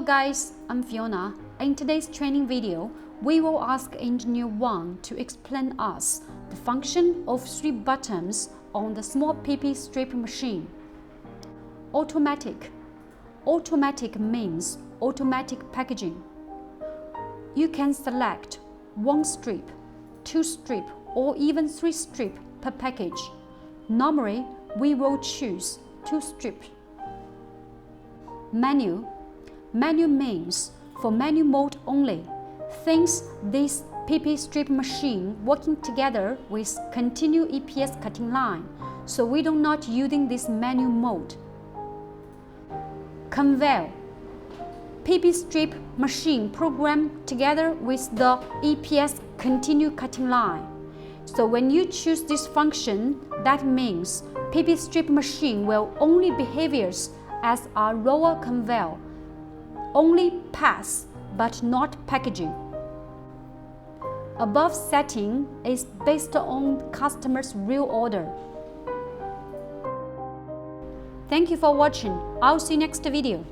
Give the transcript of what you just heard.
Hello guys, I'm Fiona. In today's training video, we will ask Engineer 1 to explain us the function of 3 buttons on the small PP strip machine. Automatic. Automatic means automatic packaging. You can select 1 strip, 2 strip, or even 3 strip per package. Normally, we will choose 2 strips. Manual. Manual means for manual mode only. Thinks this PP strip machine working together with continuous EPS cutting line, so we do not using this manual mode. Conveyor. PP strip machine programmed together with the EPS continuous cutting line. So when you choose this function, that means PP strip machine will only behaves as a roller conveyor, only pass but not packaging. Above setting is based on customer's real order. Thank you for watching. I'll see you next video.